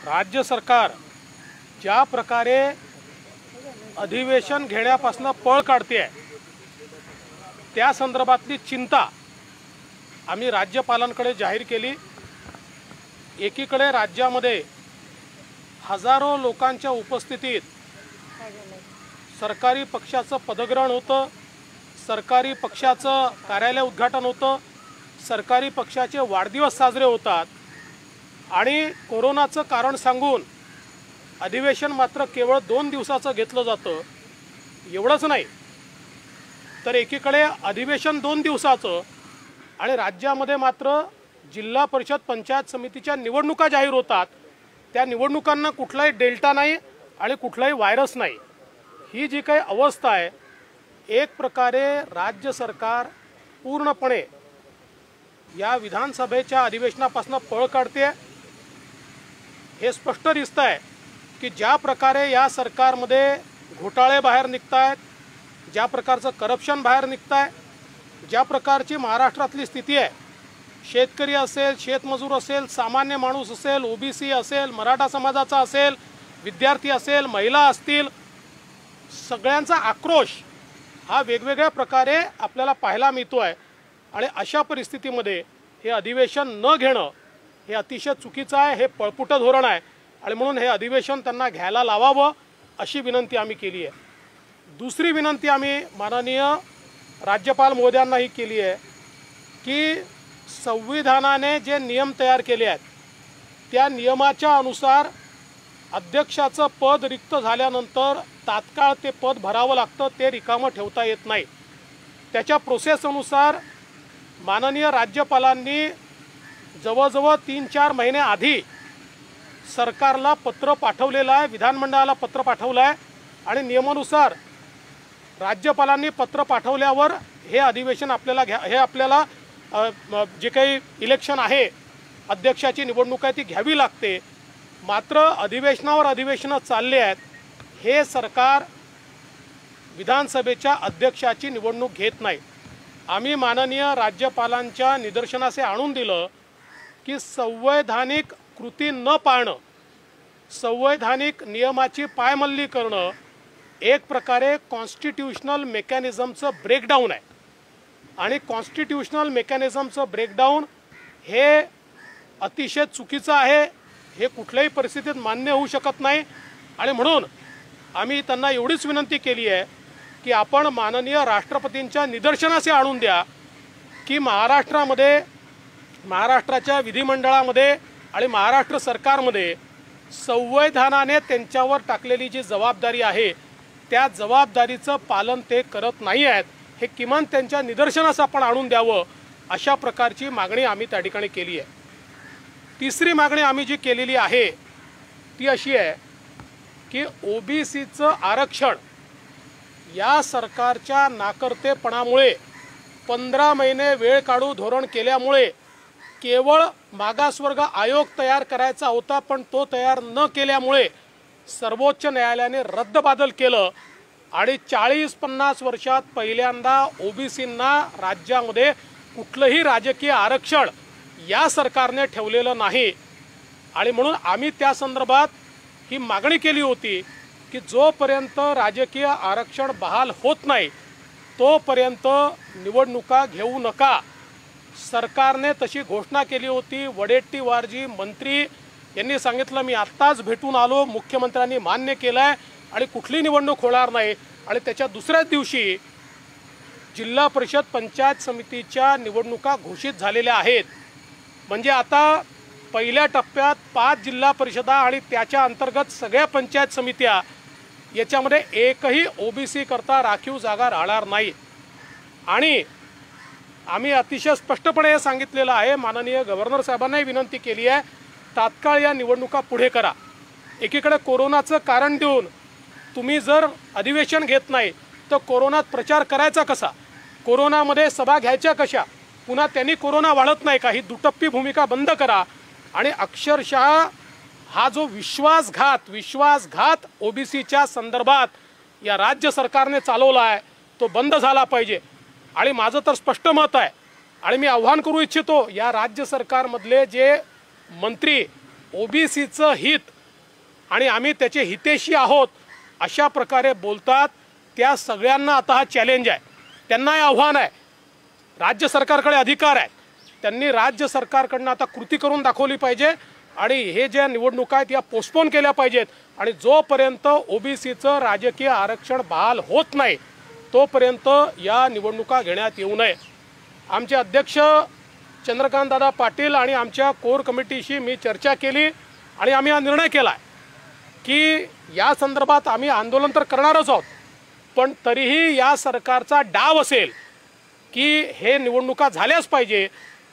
राज्य सरकार ज्या प्रकारे अधिवेशन घेण्यापासून पळ काढते आहे त्या संदर्भातली चिंता आम्ही राज्यपालांकडे जाहीर केली। एकीकडे राज्यामध्ये हजारो लोकांच्या उपस्थितीत सरकारी पक्षाचं पदग्रहण होतं, सरकारी पक्षाचं कार्यालय उद्घाटन होतं, सरकारी पक्षाचे वाढदिवस साजरे होतात आणि कोरोनाचं कारण सांगून अधिवेशन मात्र केवळ 2 दिवसाचं घेतलं जातं। एवढंच नाही तर एकीकडे अधिवेशन 2 दिवसाचं आणि राज्यामध्ये मात्र जिल्हा परिषद पंचायत समितीच्या निवडणुका जाहीर होतात। त्या निवडणुकांना कुठलाही डेल्टा नाही आणि कुठलाही व्हायरस नाही। ही जी काही अवस्था आहे, एक प्रकारे राज्य सरकार पूर्णपणे या विधानसभेच्या अधिवेशनापासून पळ काढते। हे स्पष्ट दिसतं आहे की ज्या प्रकारे या सरकारमध्ये घोटाळे बाहेर निघत आहेत, ज्या प्रकारचं करप्शन बाहेर निघत आहे, ज्या प्रकारची महाराष्ट्रातली स्थिती आहे, शेतकरी असेल, शेतमजूर असेल, सामान्य माणूस असेल, ओबीसी असेल, मराठा समाजाचा असेल, विद्यार्थी असेल, महिला असतील, सगळ्यांचा आक्रोश हा वेगवेगळ्या प्रकारे आपल्याला पाहायला मिळतो आहे। आणि अशा परिस्थितीमध्ये हे अधिवेशन न घेणं हे अतिशय चुकीचं आहे, हे पळपुटं धोरण आहे आणि म्हणून हे अधिवेशन त्यांना घ्यायला लावावं अशी विनंती आम्ही केली आहे। दुसरी विनंती आम्ही माननीय राज्यपाल महोदयांनाही केली आहे की संविधानाने जे नियम तयार केले आहेत त्या नियमाच्या अनुसार अध्यक्षाचं पद रिक्त झाल्यानंतर तात्काळ ते पद भरावं लागतं, ते रिकामं ठेवता येत नाही। त्याच्या प्रोसेसनुसार माननीय राज्यपालांनी जवळजवळ 3-4 महिने आधी सरकारला पत्र पाठवलेलं आहे, विधानमंडळाला पत्र पाठवलं आहे आणि नियमानुसार राज्यपालांनी पत्र पाठवल्यावर हे अधिवेशन आपल्याला जे काही इलेक्शन आहे, अध्यक्षाची निवडणूक आहे ती घ्यावी लागते। मात्र अधिवेशनावर अधिवेशनं चालले आहेत, हे सरकार विधानसभेच्या अध्यक्षाची निवडणूक घेत नाही। आम्ही माननीय राज्यपालांच्या निदर्शनास आणून दिलं की संवैधानिक कृती न पाळणं, संवैधानिक नियमाची पायमल्ली करणं एक प्रकारे कॉन्स्टिट्यूशनल मेकॅनिझमचं ब्रेकडाऊन आहे आणि कॉन्स्टिट्यूशनल मेकॅनिझमचं ब्रेकडाऊन हे अतिशय चुकीचं आहे, हे कुठल्याही परिस्थितीत मान्य होऊ शकत नाही। आणि म्हणून आम्ही त्यांना एवढीच विनंती केली आहे की आपण माननीय राष्ट्रपतींच्या निदर्शनास आणून द्या की महाराष्ट्राच्या विधिमंडळामध्ये आणि महाराष्ट्र सरकारमध्ये संविधानाने त्यांच्यावर टाकलेली जी जबाबदारी आहे त्या जबाबदारीचं पालन ते करत नाही आहेत, हे किमान त्यांच्या निदर्शनास आपण आणून द्यावं अशा प्रकारची मागणी आम्ही त्या ठिकाणी केली आहे। तिसरी मागणी आम्ही जी केलेली आहे ती अशी आहे की ओबीसीचं आरक्षण या सरकारच्या नाकर्तेपणामुळे 15 महिने वेळ काढू धोरण केल्यामुळे केवळ मागासवर्ग आयोग तयार करायचा होता, पण तो तयार न केल्यामुळे सर्वोच्च न्यायालयाने रद्दबातल केलं आणि 40-50 वर्षात पहिल्यांदा ओबीसींना राज्यामध्ये कुठलंही राजकीय आरक्षण या सरकारने ठेवलेलं नाही। आणि म्हणून आम्ही त्या संदर्भात ही मागणी केली होती की जोपर्यंत राजकीय आरक्षण बहाल होत नाही तोपर्यंत निवडणुका घेऊ नका। सरकारने तशी घोषणा केली होती। वडेट्टीवारजी मंत्री यांनी सांगितलं, मी आत्ताच भेटून आलो, मुख्यमंत्र्यांनी मान्य केलं आहे आणि कुठली निवडणूक होणार नाही। आणि त्याच्या दुसऱ्याच दिवशी जिल्हा परिषद पंचायत समितीच्या निवडणुका घोषित झालेल्या आहेत। म्हणजे आता पहिल्या टप्प्यात 5 जिल्हा परिषदा आणि त्याच्या अंतर्गत सगळ्या पंचायत समित्या याच्यामध्ये एकही ओबीसी करता राखीव जागा राहणार नाही। आणि आम्ही अतिशय स्पष्टपणे हे सांगितलेलं आहे, माननीय गव्हर्नर साहेबांनाही विनंती केली आहे, तात्काळ या निवडणुका पुढे करा। एकीकडे कोरोनाचं कारण देऊन तुम्ही जर अधिवेशन घेत नाही तर कोरोनात प्रचार करायचा कसा, कोरोनामध्ये सभा घ्यायच्या कशा, पुन्हा त्यांनी कोरोना वाढत नाही का, ही दुटप्पी भूमिका बंद करा। आणि अक्षरशः हा जो विश्वासघात ओबीसीच्या संदर्भात या राज्य सरकारने चालवला आहे तो बंद झाला पाहिजे। आणि माझं तर स्पष्ट मत आहे आणि मी आव्हान करू इच्छितो या राज्य सरकारमधले जे मंत्री ओबीसीचं हित आणि आम्ही त्याचे हितेशी आहोत अशा प्रकारे बोलतात, त्या सगळ्यांना आता हा चॅलेंज आहे, त्यांना हे आव्हान आहे. राज्य सरकारकडे अधिकार आहे, त्यांनी राज्य सरकारकडनं आता कृती करून दाखवली पाहिजे आणि हे ज्या निवडणुका आहेत या पोस्टपोन केल्या पाहिजेत. आणि जोपर्यंत ओबीसीचं राजकीय आरक्षण बहाल होत नाही तोपर्यंत या निवडणुका घेण्यात येऊ नये. आमचे अध्यक्ष चंद्रकांतदादा पाटील आणि आमच्या कोर कमिटीशी मी चर्चा केली आणि आम्ही हा निर्णय केला आहे की या संदर्भात आम्ही आंदोलन तर करणारच आहोत, पण तरीही या सरकारचा डाव असेल की हे निवडणुका झाल्याच पाहिजे,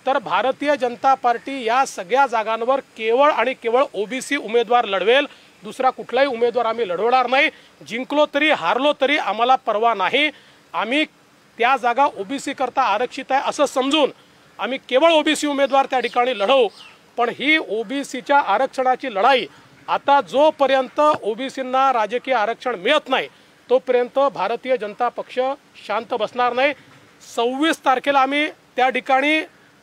तर भारतीय जनता पार्टी या सगळ्या जागांवर केवळ आणि केवळ ओबीसी उमेदवार लढवेल. दुसरा कुठलाही उमेदवार आम्ही लढवणार नाही. जिंकलो तरी हारलो तरी आम्हाला परवा नाही. आम्ही त्या जागा ओबीसी करता आरक्षित आहे असं समजून आम्ही केवळ ओबीसी उमेदवार त्या ठिकाणी लढवू. पण ही ओबीसीच्या आरक्षणाची लढाई आता जोपर्यंत ओबीसींना राजकीय आरक्षण मिळत नाही तोपर्यंत भारतीय जनता पक्ष शांत बसणार नाही. 26 तारखेला आम्ही त्या ठिकाणी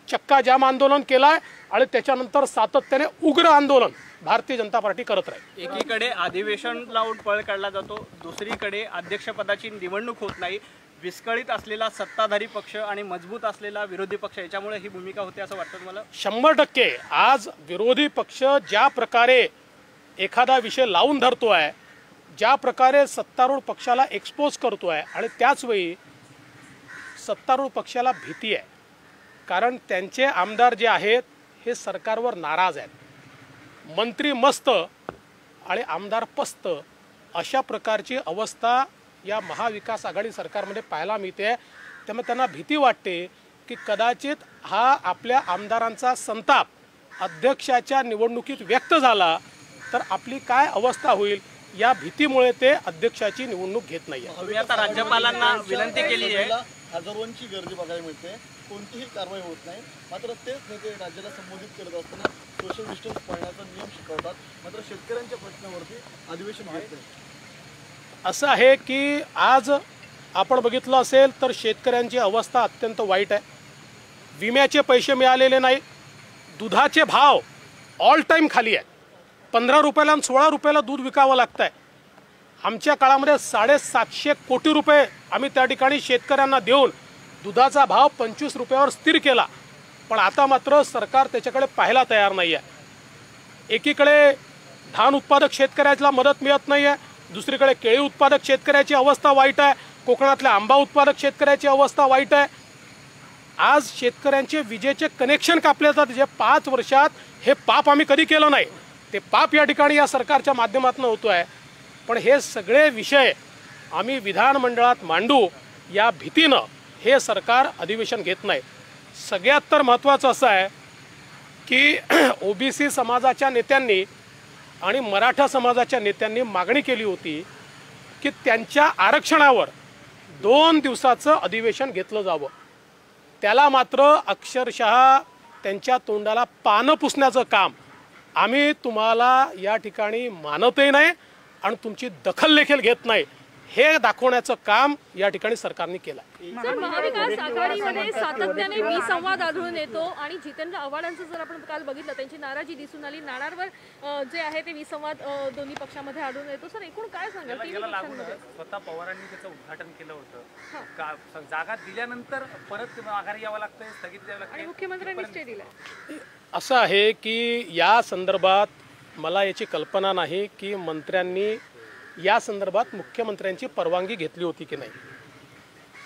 चक्का जाम आंदोलन केलं आहे आणि त्याच्यानंतर सातत्याने उग्र आंदोलन भारतीय जनता पार्टी करत राहील. एकीकडे अधिवेशन लावून पळ काढला जातो, दुसरीकडे अध्यक्षपदाची निवडणूक होत नाही. विस्कळीत असलेला सत्ताधारी पक्ष आणि मजबूत असलेला विरोधी पक्ष याच्यामुळे ही भूमिका होते असं वाटतं तुम्हाला? 100% आज विरोधी पक्ष ज्या प्रकारे एखादा विषय लावून धरतोय, ज्या प्रकारे सत्तारूढ पक्षाला एक्सपोज करतोय आणि त्याचवेळी सत्तारूढ पक्षाला भीती आहे, कारण त्यांचे आमदार जे आहेत हे सरकारवर नाराज आहेत. मंत्री मस्त आणि आमदार पस्त अशा प्रकारची अवस्था या महाविकास आघाडी सरकारमध्ये पाहायला मिळते. त्यामुळे त्यांना भीती वाटते की कदाचित हा आपल्या आमदारांचा संताप अध्यक्षाच्या निवडणुकीत व्यक्त झाला तर आपली काय अवस्था होईल, या भीतीमुळे ते अध्यक्षाची निवडणूक घेत नाही. तुम्ही आता राज्यपालांना विनंती केली आहे. हजारोंची गर्दी बघायला मिळते, कोणतीही कारवाई होत नाही. मात्र तेच नेते राज्याला संबोधित करत असताना सोशल डिस्टन्स पाळण्याचा नियम शिकवतात, मात्र शेतकऱ्यांच्या प्रश्नावरती अधिवेशन घेत नाही. असं आहे की आज आपण बघितलं असेल तर शेतकऱ्यांची अवस्था अत्यंत वाईट आहे. विम्याचे पैसे मिळालेले नाही, दुधाचे भाव ऑल टाईम खाली आहेत. 15 रुपयाला आणि 16 रुपयाला दूध विकावं लागतं आहे. आमच्या काळामध्ये 750 कोटी रुपये आम्ही त्या ठिकाणी शेतकऱ्यांना देऊन दुधाचा भाव 25 रुपयावर स्थिर केला. पण आता मात्र सरकार त्याच्याकडे पाहायला तयार नाही आहे. एकीकडे धान उत्पादक शेतकऱ्याला मदत मिळत नाही आहे, दुसरीकडे केळी उत्पादक शेतकऱ्याची अवस्था वाईट आहे, कोकणातल्या आंबा उत्पादक शेतकऱ्याची अवस्था वाईट आहे. आज शेतकऱ्यांचे विजेचे कनेक्शन कापले जातात, जे 5 वर्षात हे पाप आम्ही कधी केलं नाही, ते पाप या ठिकाणी या सरकारच्या माध्यमातून होतो आहे. पण हे सगळे विषय आम्ही विधानमंडळात मांडू या भीतीनं हे सरकार अधिवेशन घेत नाही. सगळ्यात तर महत्त्वाचं असं आहे की ओबीसी समाजाच्या नेत्यांनी आणि मराठा समाजाच्या नेत्यांनी मागणी केली होती की त्यांच्या आरक्षणावर 2 दिवसाचं अधिवेशन घेतलं जावं. त्याला मात्र अक्षरशः त्यांच्या तोंडाला पानं पुसण्याचं काम आम्ही तुम्हाला या ठिकाणी मानतही नाही आणि तुमची दखल देखील घेत नाही हे दाखवण्याचं काम या ठिकाणी सरकारने केलं. सर, महाविकास आघाडीमध्ये सातत्याने विसंवाद आढळून येतो आणि जितेंद्र आव्हाडांचं जर आपण काल बघितलं त्यांची नाराजी दिसून आली. नाणारवर जे आहे ते विसंवाद दोन्ही पक्षामध्ये आढळून येतो. सर, एकूण काय सांगाल तिन्ही पक्षांमध्ये? स्वतः पवारांनी त्याचं उद्घाटन केलं होतं, जागा दिल्यानंतर परत माघारी यावं लागतंय, स्थगित द्यावं लागतं आणि मुख्यमंत्र्यांनी स्टे दिलाय. असं आहे की या संदर्भात मला याची कल्पना नाही की मंत्र्यांनी या संदर्भात मुख्यमंत्र्यांची परवानगी घेतली होती की नाही.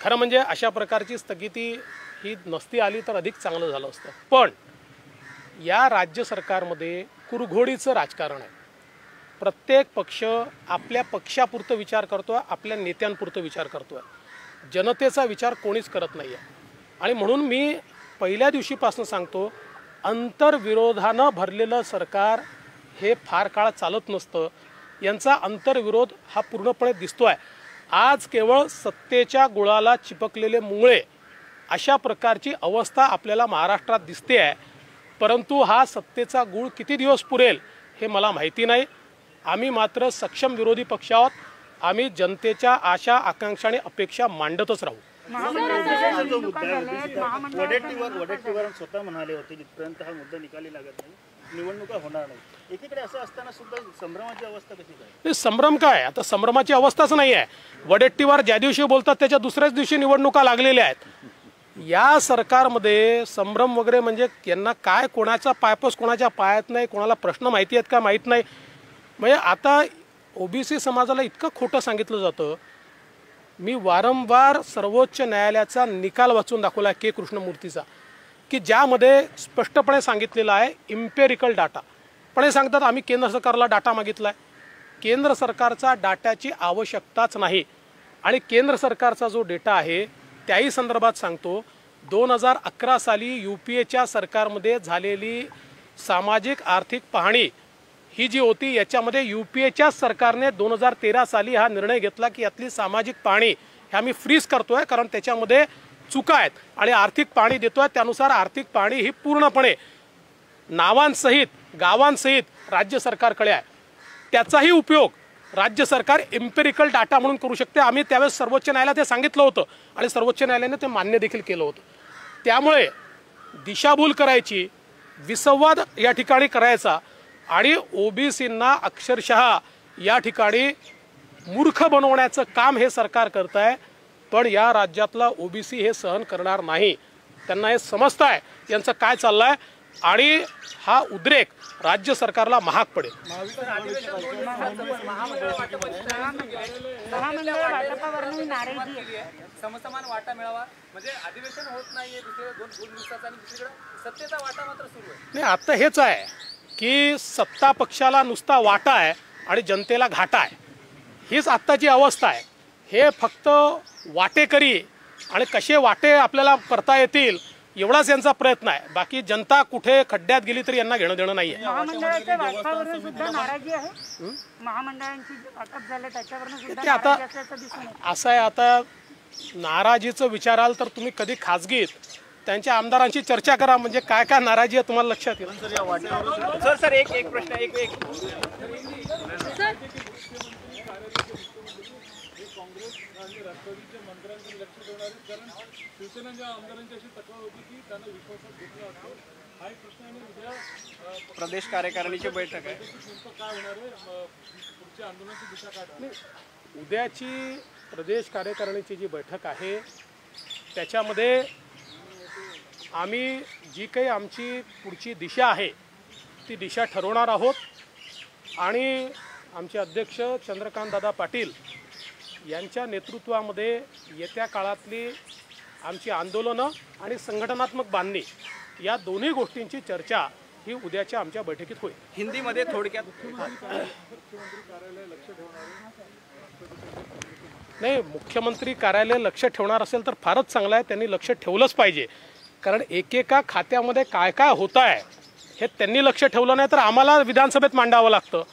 खरं म्हणजे अशा प्रकारची स्थगिती ही नसती आली तर अधिक चांगलं झालं असतं. पण या राज्य सरकारमध्ये कुरघोडीचं राजकारण आहे. प्रत्येक पक्ष आपल्या पक्षापुरतं विचार करतो, आपल्या नेत्यांपुरतं विचार करतो आहे, जनतेचा विचार कोणीच करत नाही आहे. आणि म्हणून मी पहिल्या दिवशीपासून सांगतो, अंतर्विरोधानं भरलेलं सरकार हे फार काळ चालत नसतं. यांचा अंतर्विरोध हा पूर्णपणे दिसतो आहे. आज केवळ सत्तेच्या गुळाला चिपकलेले मुळे अशा प्रकारची अवस्था आपल्याला महाराष्ट्रात दिसते आहे. परंतु हा सत्तेचा गुळ किती दिवस पुरेल हे मला माहिती नाही. आम्ही मात्र सक्षम विरोधी पक्ष आहोत. आम्ही जनतेच्या आशा आकांक्षा आणि अपेक्षा मांडतच राहू. वडेट्टीवार स्वतः म्हणाले होते जिथपर्यंत हा मुद्दा निकाली लागत नाही निवडणुका होणार नाही. एकीकडे असं असताना सुद्धा संभ्रमाची अवस्था कशी काय? नाही, संभ्रम काय, आता संभ्रमाची अवस्थाच नाही आहे. वडेट्टीवार ज्या दिवशी बोलतात त्याच्या दुसऱ्याच दिवशी निवडणुका लागलेल्या आहेत. या सरकारमध्ये संभ्रम वगैरे म्हणजे यांना काय, कोणाचा पायपोस कोणाच्या पायात नाही, कोणाला प्रश्न माहिती आहेत का माहीत नाही. म्हणजे आता ओबीसी समाजाला इतकं खोटं सांगितलं जातं. मी वारंवार सर्वोच्च न्यायालयाचा निकाल वाचून दाखवला के कृष्णमूर्तीचा, की ज्यामध्ये स्पष्टपणे सांगितलेलं आहे इम्पेरिकल डाटा. पण हे सांगतात आम्ही केंद्र सरकारला डाटा मागितला आहे. केंद्र सरकारचा डाटाची आवश्यकताच नाही. आणि केंद्र सरकारचा जो डेटा आहे त्याही संदर्भात सांगतो, 2011 साली UPAच्या सरकारमध्ये झालेली सामाजिक आर्थिक पाहणी ही जी होती, याच्यामध्ये UPAच्याच सरकारने 2013 साली हा निर्णय घेतला की यातली सामाजिक पाहणी ह्या मी फ्रीज करतोय, कारण त्याच्यामध्ये चुका आहेत आणि आर्थिक पाहणी देतोय. त्यानुसार आर्थिक पाहणी ही पूर्णपणे नावांसहित गावांसहित राज्य सरकारकडे आहे. त्याचाही उपयोग राज्य सरकार एम्पेरिकल डाटा म्हणून करू शकते. आम्ही त्यावेळेस सर्वोच्च न्यायालयात ते सांगितलं होतं आणि सर्वोच्च न्यायालयाने ते मान्य देखील केलं होतं. त्यामुळे दिशाभूल करायची, विसंवाद या ठिकाणी करायचा आणि ओबीसींना अक्षरशः या ठिकाणी मूर्ख बनवण्याचं काम हे सरकार करत आहे. पण या राज्यातला ओबीसी हे सहन करणार नाही. त्यांना हे समजतं आहे यांचं काय चाललं आहे आणि हा उद्रेक राज्य सरकारला महाग पडेल. समसमान वाटा मिळावा म्हणजे अधिवेशन होत नाहीये दुसरे 2 दिवसाचा आणि दुसरीकडे सत्तेचा वाटा मात्र सुरू आहे. नाही, आता हेच आहे की सत्ता पक्षाला नुसता वाटा आहे आणि जनतेला घाटा आहे. हीच आत्ताची अवस्था आहे. हे फक्त वाटेकरी आणि कसे वाटे आपल्याला करता येतील एवढाच यांचा प्रयत्न आहे. बाकी जनता कुठे खड्ड्यात गेली तरी यांना घेणं देणं नाही आहे. महामंडळाच्या वाटपावरून सुद्धा नाराजी आहे. महामंडळांची वाटप झाले त्याच्यावरून सुद्धा ते आता नाराजी असल्याचं दिसून येतं. असं आहे, आता नाराजीचं विचाराल तर तुम्ही कधी खाजगीत त्यांच्या आमदारांची चर्चा करा, म्हणजे काय काय नाराजी आहे तुम्हाला लक्षात येईल. सर एक प्रश्न एक सर प्रदेश कार्यकारिणीची बैठक आहे. उद्याची प्रदेश कार्यकारिणीची जी बैठक आहे त्याच्यामध्ये आम्ही जी काही आमची पुढची दिशा आहे ती दिशा ठरवणार आहोत आणि आमचे अध्यक्ष चंद्रकांतदादा पाटील यांच्या नेतृत्वामध्ये येत्या काळातली आमची आंदोलनं आणि संघटनात्मक बांधणी या दोन्ही गोष्टींची चर्चा ही उद्याच्या आमच्या बैठकीत होईल. हिंदीमध्ये थोडक्यात नाही, मुख्यमंत्री कार्यालय लक्ष ठेवणार असेल तर फारच चांगलं आहे. त्यांनी लक्ष ठेवलंच पाहिजे, कारण एकेका खात्यामध्ये काय काय होत आहे हे त्यांनी लक्ष ठेवलं नाही तर आम्हाला विधानसभेत मांडावं लागतं,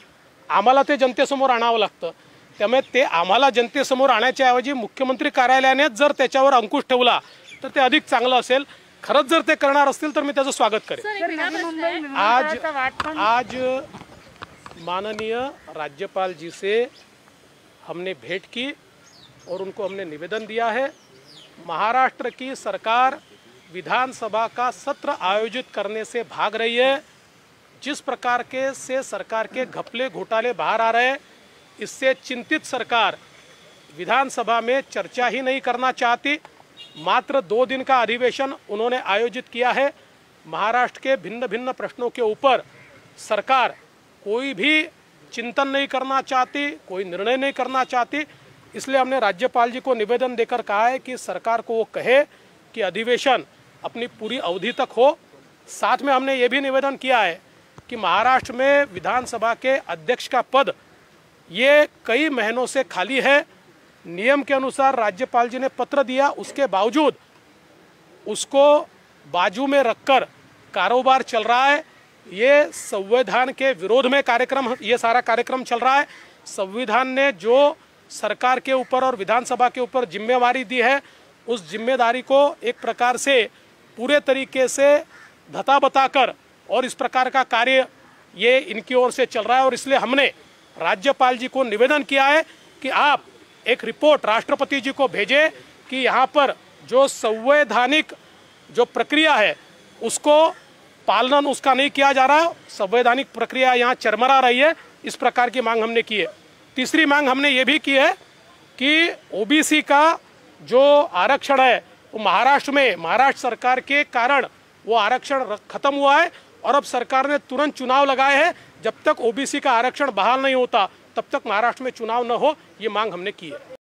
आम्हाला ते जनतेसमोर आणावं लागतं. त्यामुळे ते आम्हाला जनतेसमोर आणण्याच्या ऐवजी मुख्यमंत्री कार्यालयानेच जर त्याच्यावर अंकुश ठेवला तर ते अधिक चांगलं असेल. खरंच जर ते करणार असतील तर मी त्याचं स्वागत करेन. सर, एक वेगळा प्रश्न आहे. आज माननीय राज्यपाल जी से हमने भेंट की और उनको हमने निवेदन दिया है. महाराष्ट्र की सरकार विधानसभा का सत्र आयोजित करने से भाग रही है. जिस प्रकार के से सरकार के घपले घोटाले बाहर आ रहे हैं, इससे चिंतित सरकार विधानसभा में चर्चा ही नहीं करना चाहती. मात्र 2 दिन का अधिवेशन उन्होंने आयोजित किया है. महाराष्ट्र के भिन्न भिन्न प्रश्नों के ऊपर सरकार कोई भी चिंतन नहीं करना चाहती, कोई निर्णय नहीं करना चाहती. इसलिए हमने राज्यपाल जी को निवेदन देकर कहा है कि सरकार को वो कहे कि अधिवेशन अपनी पूरी अवधि तक हो. साथ में हमने ये भी निवेदन किया है कि महाराष्ट्र में विधानसभा के अध्यक्ष का पद ये कई महीनों से खाली है. नियम के अनुसार राज्यपाल जी ने पत्र दिया, उसके बावजूद उसको बाजू में रखकर कारोबार चल रहा है. ये संविधान के विरोध में कार्यक्रम, ये सारा कार्यक्रम चल रहा है. संविधान ने जो सरकार के ऊपर और विधानसभा के ऊपर जिम्मेवारी दी है, उस जिम्मेदारी को एक प्रकार से पूरे तरीके से धता बताकर और इस प्रकार का कार्य ये इनकी ओर से चल रहा है. और इसलिए हमने राज्यपाल जी को निवेदन किया है कि आप एक रिपोर्ट राष्ट्रपति जी को भेजें कि यहाँ पर जो संवैधानिक जो प्रक्रिया है उसको पालन उसका नहीं किया जा रहा, संवैधानिक प्रक्रिया यहाँ चरमरा रही है, इस प्रकार की मांग हमने की है। तीसरी मांग हमने ये भी की है कि ओबीसी का जो आरक्षण है वो महाराष्ट्र सरकार के कारण वो आरक्षण खत्म हुआ है और अब सरकार ने तुरंत चुनाव लगाए हैं। जब तक ओबीसी का आरक्षण बहाल नहीं होता तब तक महाराष्ट्र में चुनाव न हो, ये मांग हमने की है।